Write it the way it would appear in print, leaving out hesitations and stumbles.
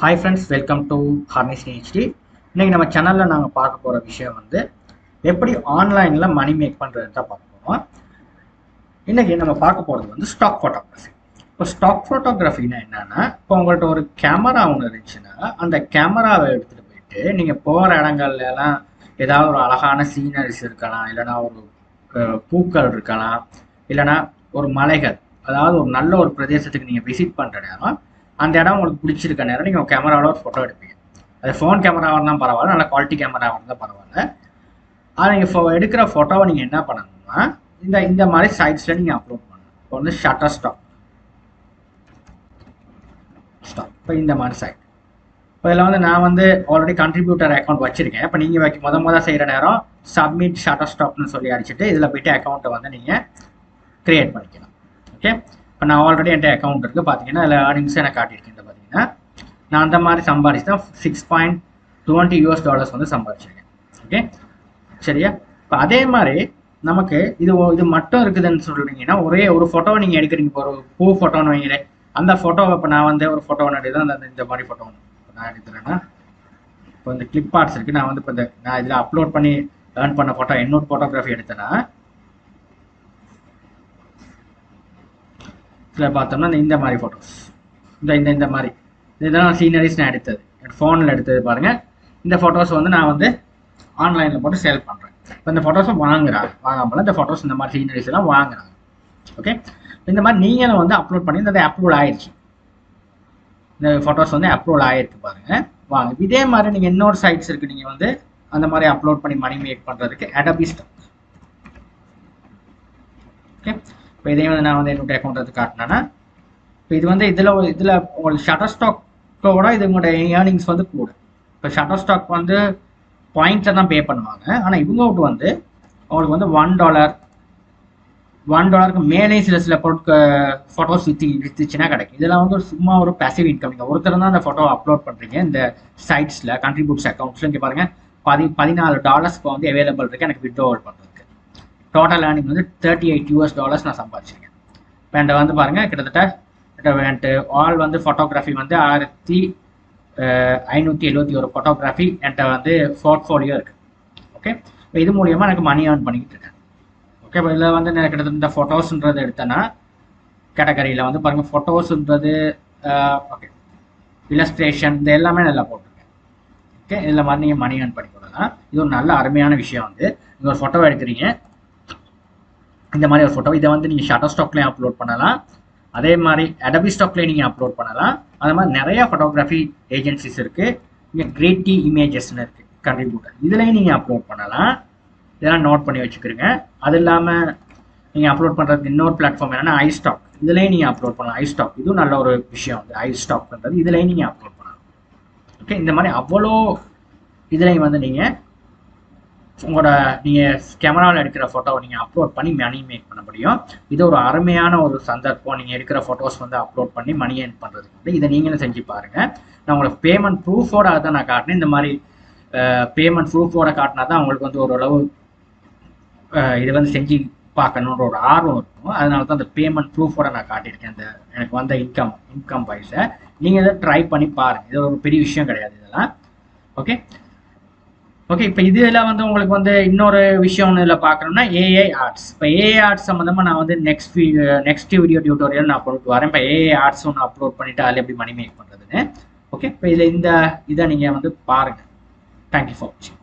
Hi friends, welcome to Harness HD. இன்னைக்கு நம்ம சேனல்ல நாங்க பார்க்க போற விஷயம் வந்து எப்படி ஆன்லைன்ல மணி மேக் பண்றதுன்னு தான் பார்க்க போறோம். இன்னைக்கு நம்ம பார்க்க போறது வந்து ஸ்டாக் போட்டோகிராஃபி. இப்போ ஸ்டாக் போட்டோகிராஃபினா என்னன்னா, இப்போ உங்கள்ட்ட ஒரு கேமரா ஒன்று இருந்துச்சுன்னா அந்த கேமராவை எடுத்துட்டு போயிட்டு நீங்க போற இடங்கள்ல எல்லாம் ஏதாவது ஒரு அழகான சீனரிஸ் இருக்கலாம், இல்லைன்னா ஒரு பூக்கள் இருக்கலாம், இல்லைன்னா ஒரு மலைகள், அதாவது ஒரு நல்ல ஒரு பிரதேசத்துக்கு நீங்க விசிட் பண்ற நேரம் அந்த இடம் உங்களுக்கு பிடிச்சிருக்க நேரம் நீங்கள் கேமராவில் ஒரு ஃபோட்டோ எடுப்பீங்க. அது ஃபோன் கேமராவாக இருந்தால் பரவாயில்ல, நல்ல குவாலிட்டி கேமராவாக இருந்தால் பரவாயில்ல. அதை நீங்கள் எடுக்கிற ஃபோட்டோவை நீங்கள் என்ன பண்ணணும்னா இந்த மாதிரி சைட்ஸில் நீங்கள் அப்லோட் பண்ணணும். இப்போ வந்து ஷட்டர் ஸ்டாப் இப்போ இந்த மாதிரி சைட். இப்போ இதில் வந்து நான் வந்து ஆல்ரெடி கண்ட்ரிபியூட்டர் அக்கௌண்ட் வச்சுருக்கேன். இப்போ நீங்கள் முத செய்கிற நேரம் சப்மிட் ஷட்டர் ஸ்டாப்னு சொல்லி அடிச்சுட்டு இதில் போய்ட்டு அக்கௌண்ட்டை வந்து நீங்கள் க்ரியேட் பண்ணிக்கலாம். ஓகே, இப்போ நான் ஆல்ரெடி என்கிட்ட அக்கௌண்ட் இருக்குது. பார்த்தீங்கன்னா அதில் ஏர்னிங்ஸ் எனக்கு காட்டியிருக்கேன். பார்த்தீங்கன்னா நான் அந்த மாதிரி சம்பாதிச்சு தான் $6.20 வந்து சம்பாதிச்சிருக்கேன். ஓகே சரியா. இப்போ அதே மாதிரி நமக்கு இது மட்டும் இருக்குதுன்னு சொல்கிறீங்கன்னா, ஒரே ஒரு ஃபோட்டோவை நீங்கள் எடுக்கிறீங்க. இப்போ ஒரு பூ ஃபோட்டோன்னு வைங்களேன். அந்த ஃபோட்டோவை இப்போ நான் வந்து ஒரு ஃபோட்டோ ஒன்று எடுத்து தான் இந்த மாதிரி ஃபோட்டோ ஒன்று நான் எடுத்துறேன்னா, இப்போ இந்த கிளிப் ஆர்ட்ஸ் இருக்குது. நான் வந்து இப்போ நான் இதில் அப்லோட் பண்ணி ஏர்ன் பண்ண ஃபோட்டோ என்னோட ஃபோட்டோகிராஃபி எடுத்தேன்னா இதில் பார்த்தோம்னா இந்த மாதிரி ஃபோட்டோஸ் இந்த மாதிரி இதெல்லாம் சீனரிஸ் நான் எடுத்தது, என் ஃபோனில் எடுத்தது பாருங்கள். இந்த ஃபோட்டோஸ் வந்து நான் வந்து ஆன்லைனில் போட்டு சேல் பண்ணுறேன். இப்போ இந்த ஃபோட்டோஸை வாங்காமல் இந்த ஃபோட்டோஸ் இந்த மாதிரி சீனரிஸ் எல்லாம் வாங்குறாங்க. ஓகே, இந்த மாதிரி நீங்களும் வந்து அப்லோட் பண்ணி இந்த அப்ரூவல் ஆயிடுச்சு. இந்த ஃபோட்டோஸ் வந்து அப்ரூவல் ஆகிருக்கு பாருங்கள், வாங்க. இதே மாதிரி நீங்கள் இன்னொரு சைட்ஸ் இருக்குது, நீங்கள் வந்து அந்த மாதிரி அப்லோட் பண்ணி மணி மேக் பண்ணுறதுக்கு Adobe Stock. ஓகே, இப்போ இதே வந்து நான் வந்து என்னோட அக்கௌண்ட் எடுத்து காட்டினேன்னா, இப்போ இது வந்து இதில் உங்களுக்கு ஷட்டர் ஸ்டாக்கோட இது உங்களோட ஏர்னிங்ஸ் வந்து கூட. இப்போ ஷட்டர் ஸ்டாக் வந்து பாயிண்ட்ஸை தான் பே பண்ணுவாங்க. ஆனால் இவங்க வந்து உங்களுக்கு வந்து $1 மேலே சில ஃபோட்டோஸ் விற்றுச்சுன்னா கிடைக்கும். இதெல்லாம் வந்து சும்மா ஒரு பேசிவ் இன்கம். நீங்கள் ஒருத்தர் தான் அந்த ஃபோட்டோ அப்லோட் பண்ணுறீங்க இந்த சைட்ஸில், கண்ட்ரிபியூட்ஸ் அக்கௌண்ட்ஸில். இங்கே பாருங்கள், $14 இப்போ வந்து அவைலபிள் இருக்குது எனக்கு வித்ட்ராவல் பண்ணுறதுக்கு. டோட்டல் ஏர்னிங் வந்து $38 நான் சம்பாதிச்சிருக்கேன். இப்போ என்கிட்ட வந்து பாருங்கள், கிட்டத்தட்ட ஆல் வந்து ஃபோட்டோகிராஃபி வந்து 1571 ஃபோட்டோகிராஃபி என்கிட்ட வந்து போர்ட்ஃபோலியோ இருக்குது. ஓகே, இப்போ இது மூலியமாக எனக்கு மணி ஏர்ன் பண்ணிக்கிட்டு இருக்கேன். ஓகே, இப்போ இதில் வந்து எனக்கு கிட்டத்தட்ட இந்த ஃபோட்டோஸ்ன்றது எடுத்தேன்னா கேட்டகரியில் வந்து பாருங்கள், ஃபோட்டோஸ்ன்றது ஓகே இல்லஸ்ட்ரேஷன் இந்த எல்லாமே நல்லா போட்டிருக்கேன். ஓகே, இதில் மாதிரி நீங்கள் மணி ஏர்ன் பண்ணி கொடுக்கலாம். இது ஒரு நல்ல அருமையான விஷயம். வந்து நீங்கள் ஒரு ஃபோட்டோ எடுக்கிறீங்க, இந்த மாதிரி ஒரு ஃபோட்டோ இதை வந்து நீங்கள் ஷட்டர் ஸ்டாக்லேயும் அப்லோட் பண்ணலாம், அதே மாதிரி Adobe Stockலேயே நீங்கள் அப்லோட் பண்ணலாம். அது மாதிரி நிறையா ஃபோட்டோகிராஃபி ஏஜென்சிஸ் இருக்குது. இங்கே கிரியேட்டி இமேஜஸ்ன்னு இருக்குது கண்ட்ரிபியூட்டர், இதுலேயும் நீங்கள் அப்லோட் பண்ணலாம். இதெல்லாம் நோட் பண்ணி வச்சுக்கிறீங்க. அது இல்லாமல் நீங்கள் அப்லோட் பண்ணுறதுக்கு இன்னொரு பிளாட்ஃபார்ம் என்னென்னா iStock, இதுலேயும் நீங்கள் அப்லோட் பண்ணலாம். iStock இதுவும் நல்ல ஒரு விஷயம். வந்து iStock பண்ணுறது இதுலேயும் நீங்கள் அப்லோட் பண்ணலாம். ஓகே, இந்த மாதிரி அவ்வளோ இதுலேயும் வந்து நீங்கள் கேமராவில் எடுக்கிற ஃபோட்டோவை நீங்கள் அப்லோட் பண்ணி மணி மேக் பண்ண முடியும். இது ஒரு அருமையான ஒரு சந்தர்ப்பம். நீங்கள் எடுக்கிற ஃபோட்டோஸ் வந்து அப்லோட் பண்ணி மணி ஏர்ன் பண்ணுறதுக்கு இதை நீங்களும் செஞ்சு பாருங்கள். நான் உங்களுக்கு பேமெண்ட் ப்ரூஃபோட தான் நான் காட்டினேன். இந்த மாதிரி பேமெண்ட் ப்ரூஃபோட காட்டினா தான் உங்களுக்கு வந்து ஓரளவு இதை வந்து செஞ்சு பார்க்கணுன்ற ஒரு ஆர்வம் இருக்கும். அதனால தான் அந்த பேமெண்ட் ப்ரூஃபோட நான் காட்டியிருக்கேன். இந்த எனக்கு வந்த இன்கம் வைஸை நீங்கள் இதை ட்ரை பண்ணி பாருங்கள். இது ஒரு பெரிய விஷயம் கிடையாது இதெல்லாம். ஓகே ஓகே, இப்போ இதில் வந்து உங்களுக்கு வந்து இன்னொரு விஷயம் ஒன்று இதில் பார்க்கணும்னா AI ஆர்ட்ஸ். இப்போ AI ஆர்ட்ஸ் சம்மந்தமாக நான் வந்து நெக்ஸ்ட் வீடியோ டியூட்டோரியல் நான் அப்லோட் வரேன். இப்போ AI ஆர்ட்ஸ் ஒன்று அப்லோட் பண்ணிவிட்டு அதில் எப்படி மணி மேக் பண்ணுறதுன்னு. ஓகே, இப்போ இதில் இதை நீங்கள் வந்து பாருங்கள். தேங்க்யூ ஃபார் வாட்சிங்.